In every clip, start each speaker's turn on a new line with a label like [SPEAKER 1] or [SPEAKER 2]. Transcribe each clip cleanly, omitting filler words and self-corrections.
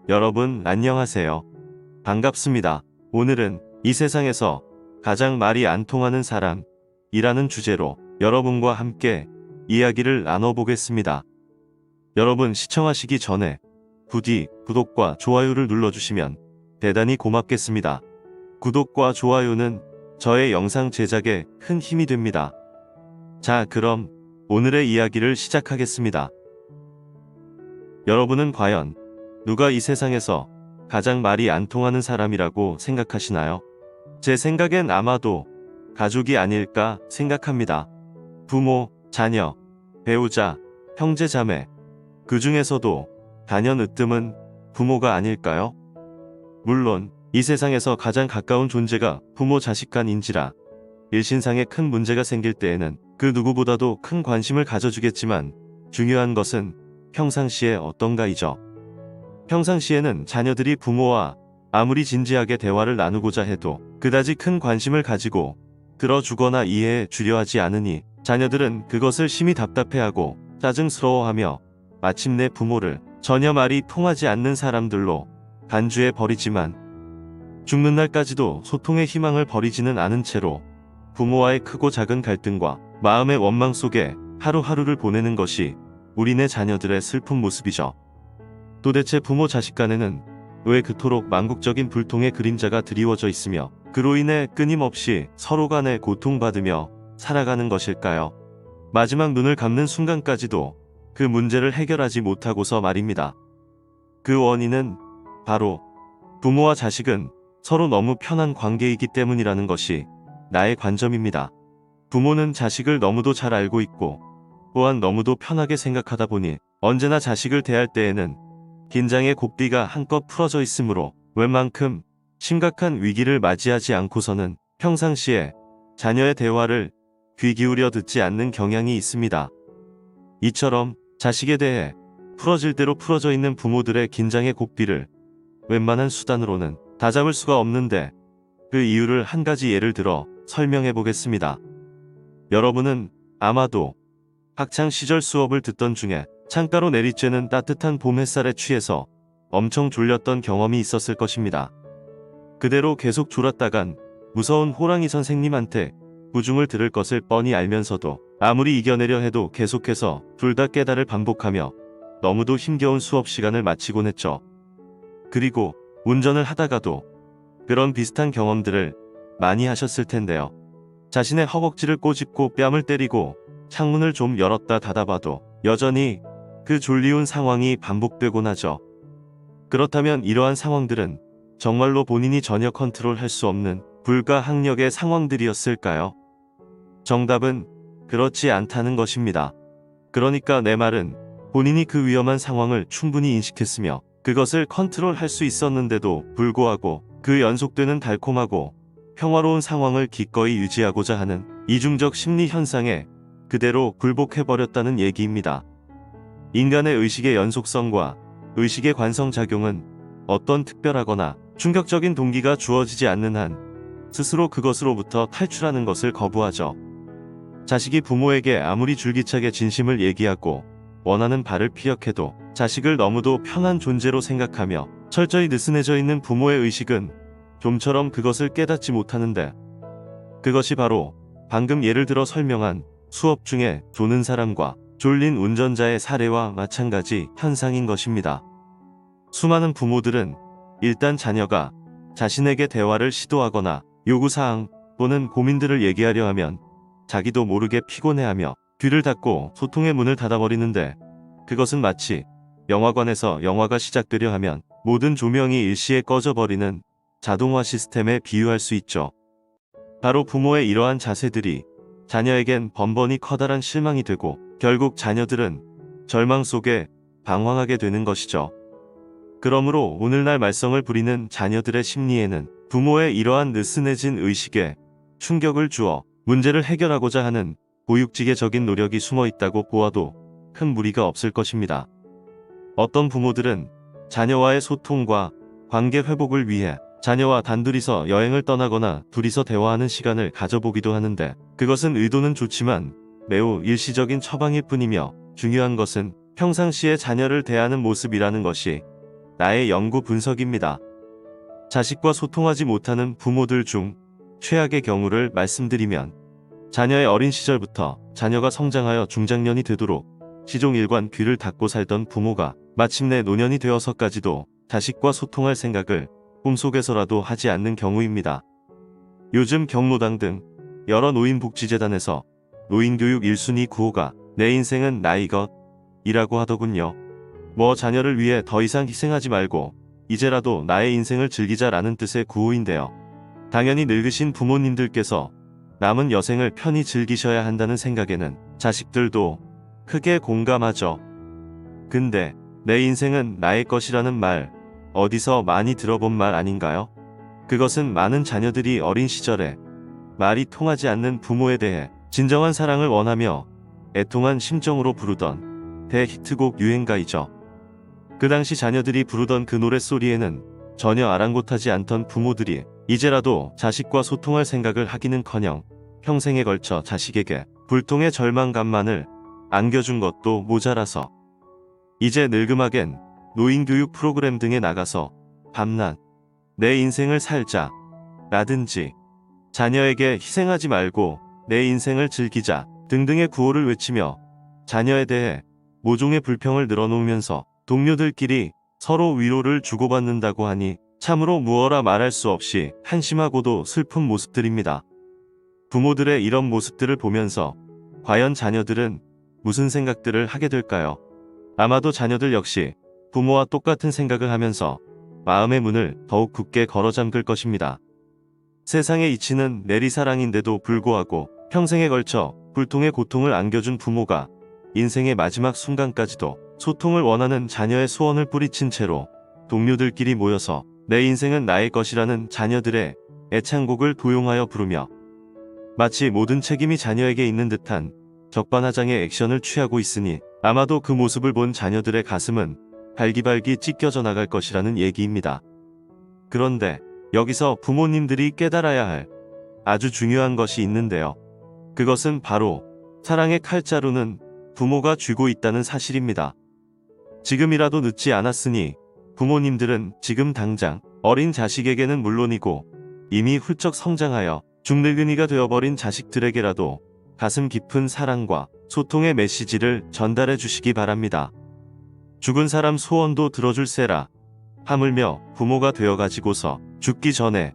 [SPEAKER 1] 여러분 안녕하세요. 반갑습니다. 오늘은 이 세상에서 가장 말이 안 통하는 사람이라는 주제로 여러분과 함께 이야기를 나눠보겠습니다. 여러분 시청하시기 전에 부디 구독과 좋아요를 눌러주시면 대단히 고맙겠습니다. 구독과 좋아요는 저의 영상 제작에 큰 힘이 됩니다. 자, 그럼 오늘의 이야기를 시작하겠습니다. 여러분은 과연 누가 이 세상에서 가장 말이 안 통하는 사람이라고 생각하시나요? 제 생각엔 아마도 가족이 아닐까 생각합니다. 부모, 자녀, 배우자, 형제, 자매. 그 중에서도 단연 으뜸은 부모가 아닐까요? 물론 이 세상에서 가장 가까운 존재가 부모 자식 간인지라 일신상에 큰 문제가 생길 때에는 그 누구보다도 큰 관심을 가져주겠지만 중요한 것은 평상시에 어떤가이죠. 평상시에는 자녀들이 부모와 아무리 진지하게 대화를 나누고자 해도 그다지 큰 관심을 가지고 들어주거나 이해해 주려 하지 않으니 자녀들은 그것을 심히 답답해하고 짜증스러워하며 마침내 부모를 전혀 말이 통하지 않는 사람들로 간주해 버리지만 죽는 날까지도 소통의 희망을 버리지는 않은 채로 부모와의 크고 작은 갈등과 마음의 원망 속에 하루하루를 보내는 것이 우리네 자녀들의 슬픈 모습이죠. 도대체 부모 자식 간에는 왜 그토록 만국적인 불통의 그림자가 드리워져 있으며 그로 인해 끊임없이 서로 간에 고통받으며 살아가는 것일까요? 마지막 눈을 감는 순간까지도 그 문제를 해결하지 못하고서 말입니다. 그 원인은 바로 부모와 자식은 서로 너무 편한 관계이기 때문이라는 것이 나의 관점입니다. 부모는 자식을 너무도 잘 알고 있고 또한 너무도 편하게 생각하다 보니 언제나 자식을 대할 때에는 긴장의 고삐가 한껏 풀어져 있으므로 웬만큼 심각한 위기를 맞이하지 않고서는 평상시에 자녀의 대화를 귀 기울여 듣지 않는 경향이 있습니다. 이처럼 자식에 대해 풀어질 대로 풀어져 있는 부모들의 긴장의 고삐를 웬만한 수단으로는 다잡을 수가 없는데 그 이유를 한 가지 예를 들어 설명해 보겠습니다. 여러분은 아마도 학창시절 수업을 듣던 중에 창가로 내리쬐는 따뜻한 봄 햇살에 취해서 엄청 졸렸던 경험이 있었을 것입니다. 그대로 계속 졸았다간 무서운 호랑이 선생님한테 부중을 들을 것을 뻔히 알면서도 아무리 이겨내려 해도 계속해서 둘 다 깨달을 반복하며 너무도 힘겨운 수업 시간을 마치곤 했죠. 그리고 운전을 하다가도 그런 비슷한 경험들을 많이 하셨을 텐데요. 자신의 허벅지를 꼬집고 뺨을 때리고 창문을 좀 열었다 닫아봐도 여전히 그 졸리운 상황이 반복되곤 하죠. 그렇다면 이러한 상황들은 정말로 본인이 전혀 컨트롤할 수 없는 불가항력의 상황들이었을까요? 정답은 그렇지 않다는 것입니다. 그러니까 내 말은 본인이 그 위험한 상황을 충분히 인식했으며 그것을 컨트롤할 수 있었는데도 불구하고 그 연속되는 달콤하고 평화로운 상황을 기꺼이 유지하고자 하는 이중적 심리 현상에 그대로 굴복해버렸다는 얘기입니다. 인간의 의식의 연속성과 의식의 관성작용은 어떤 특별하거나 충격적인 동기가 주어지지 않는 한 스스로 그것으로부터 탈출하는 것을 거부하죠. 자식이 부모에게 아무리 줄기차게 진심을 얘기하고 원하는 바를 피력해도 자식을 너무도 편한 존재로 생각하며 철저히 느슨해져 있는 부모의 의식은 좀처럼 그것을 깨닫지 못하는데 그것이 바로 방금 예를 들어 설명한 수업 중에 조는 사람과 졸린 운전자의 사례와 마찬가지 현상인 것입니다. 수많은 부모들은 일단 자녀가 자신에게 대화를 시도하거나 요구사항 또는 고민들을 얘기하려 하면 자기도 모르게 피곤해하며 귀를 닫고 소통의 문을 닫아버리는데 그것은 마치 영화관에서 영화가 시작되려 하면 모든 조명이 일시에 꺼져버리는 자동화 시스템에 비유할 수 있죠. 바로 부모의 이러한 자세들이 자녀에겐 번번이 커다란 실망이 되고 결국 자녀들은 절망 속에 방황하게 되는 것이죠. 그러므로 오늘날 말썽을 부리는 자녀들의 심리에는 부모의 이러한 느슨해진 의식에 충격을 주어 문제를 해결하고자 하는 보육지계적인 노력이 숨어 있다고 보아도 큰 무리가 없을 것입니다. 어떤 부모들은 자녀와의 소통과 관계 회복을 위해 자녀와 단둘이서 여행을 떠나거나 둘이서 대화하는 시간을 가져보기도 하는데 그것은 의도는 좋지만 매우 일시적인 처방일 뿐이며 중요한 것은 평상시에 자녀를 대하는 모습이라는 것이 나의 연구 분석입니다. 자식과 소통하지 못하는 부모들 중 최악의 경우를 말씀드리면, 자녀의 어린 시절부터 자녀가 성장하여 중장년이 되도록 시종일관 귀를 닫고 살던 부모가 마침내 노년이 되어서까지도 자식과 소통할 생각을 꿈속에서라도 하지 않는 경우입니다. 요즘 경로당 등 여러 노인복지재단에서 노인교육 1순위 구호가 내 인생은 나이 것이라고 하더군요. 뭐 자녀를 위해 더 이상 희생하지 말고 이제라도 나의 인생을 즐기자라는 뜻의 구호인데요. 당연히 늙으신 부모님들께서 남은 여생을 편히 즐기셔야 한다는 생각에는 자식들도 크게 공감하죠. 근데 내 인생은 나의 것이라는 말, 어디서 많이 들어본 말 아닌가요? 그것은 많은 자녀들이 어린 시절에 말이 통하지 않는 부모에 대해 진정한 사랑을 원하며 애통한 심정으로 부르던 대히트곡 유행가이죠. 그 당시 자녀들이 부르던 그 노랫소리에는 전혀 아랑곳하지 않던 부모들이 이제라도 자식과 소통할 생각을 하기는커녕 평생에 걸쳐 자식에게 불통의 절망감만을 안겨준 것도 모자라서 이제 늙음하겐 노인교육 프로그램 등에 나가서 밤낮 내 인생을 살자 라든지 자녀에게 희생하지 말고 내 인생을 즐기자 등등의 구호를 외치며 자녀에 대해 모종의 불평을 늘어놓으면서 동료들끼리 서로 위로를 주고받는다고 하니 참으로 무어라 말할 수 없이 한심하고도 슬픈 모습들입니다. 부모들의 이런 모습들을 보면서 과연 자녀들은 무슨 생각들을 하게 될까요? 아마도 자녀들 역시 부모와 똑같은 생각을 하면서 마음의 문을 더욱 굳게 걸어 잠글 것입니다. 세상의 이치는 내리사랑인데도 불구하고 평생에 걸쳐 불통의 고통을 안겨준 부모가 인생의 마지막 순간까지도 소통을 원하는 자녀의 소원을 뿌리친 채로 동료들끼리 모여서 내 인생은 나의 것이라는 자녀들의 애창곡을 도용하여 부르며 마치 모든 책임이 자녀에게 있는 듯한 적반하장의 액션을 취하고 있으니 아마도 그 모습을 본 자녀들의 가슴은 발기발기 찢겨져 나갈 것이라는 얘기입니다. 그런데 여기서 부모님들이 깨달아야 할 아주 중요한 것이 있는데요. 그것은 바로 사랑의 칼자루는 부모가 쥐고 있다는 사실입니다. 지금이라도 늦지 않았으니 부모님들은 지금 당장 어린 자식에게는 물론이고 이미 훌쩍 성장하여 중늙은이가 되어버린 자식들에게라도 가슴 깊은 사랑과 소통의 메시지를 전달해 주시기 바랍니다. 죽은 사람 소원도 들어줄세라. 하물며 부모가 되어가지고서 죽기 전에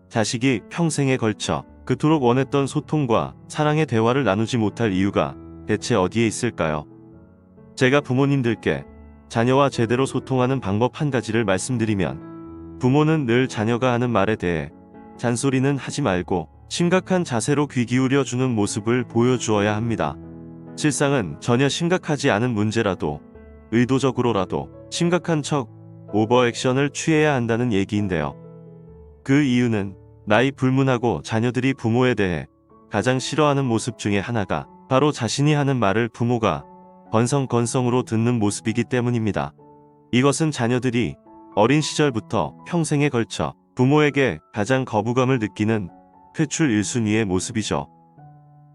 [SPEAKER 1] 자식이 평생에 걸쳐 그토록 원했던 소통과 사랑의 대화를 나누지 못할 이유가 대체 어디에 있을까요? 제가 부모님들께 자녀와 제대로 소통하는 방법 한 가지를 말씀드리면, 부모는 늘 자녀가 하는 말에 대해 잔소리는 하지 말고 심각한 자세로 귀 기울여 주는 모습을 보여주어야 합니다. 실상은 전혀 심각하지 않은 문제라도 의도적으로라도 심각한 척 오버액션을 취해야 한다는 얘기인데요. 그 이유는 나이 불문하고 자녀들이 부모에 대해 가장 싫어하는 모습 중에 하나가 바로 자신이 하는 말을 부모가 건성건성으로 듣는 모습이기 때문입니다. 이것은 자녀들이 어린 시절부터 평생에 걸쳐 부모에게 가장 거부감을 느끼는 퇴출 1순위의 모습이죠.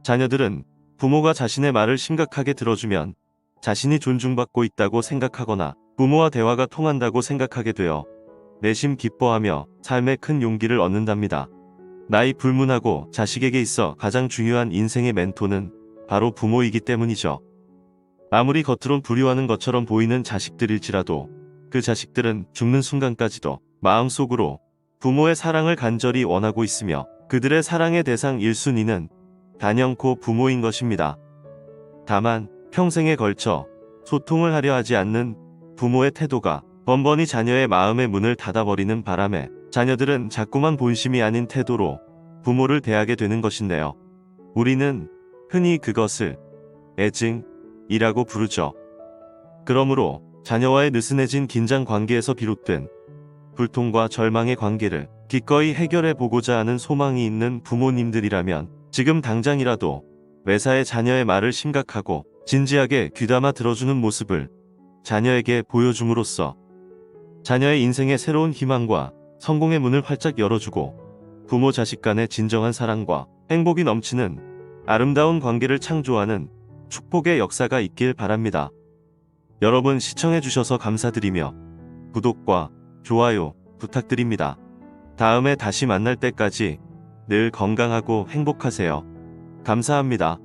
[SPEAKER 1] 자녀들은 부모가 자신의 말을 심각하게 들어주면 자신이 존중받고 있다고 생각하거나 부모와 대화가 통한다고 생각하게 되어 내심 기뻐하며 삶에 큰 용기를 얻는답니다. 나이 불문하고 자식에게 있어 가장 중요한 인생의 멘토는 바로 부모이기 때문이죠. 아무리 겉으론 불효하는 것처럼 보이는 자식들일지라도 그 자식들은 죽는 순간까지도 마음속으로 부모의 사랑을 간절히 원하고 있으며 그들의 사랑의 대상 1순위는 단연코 부모인 것입니다. 다만 평생에 걸쳐 소통을 하려 하지 않는 부모의 태도가 번번이 자녀의 마음의 문을 닫아버리는 바람에 자녀들은 자꾸만 본심이 아닌 태도로 부모를 대하게 되는 것인데요. 우리는 흔히 그것을 애증이라고 부르죠. 그러므로 자녀와의 느슨해진 긴장 관계에서 비롯된 불통과 절망의 관계를 기꺼이 해결해 보고자 하는 소망이 있는 부모님들이라면 지금 당장이라도 매사에 자녀의 말을 심각하고 진지하게 귀담아 들어주는 모습을 자녀에게 보여줌으로써 자녀의 인생의 새로운 희망과 성공의 문을 활짝 열어주고 부모 자식 간의 진정한 사랑과 행복이 넘치는 아름다운 관계를 창조하는 축복의 역사가 있길 바랍니다. 여러분 시청해주셔서 감사드리며 구독과 좋아요 부탁드립니다. 다음에 다시 만날 때까지 늘 건강하고 행복하세요. 감사합니다.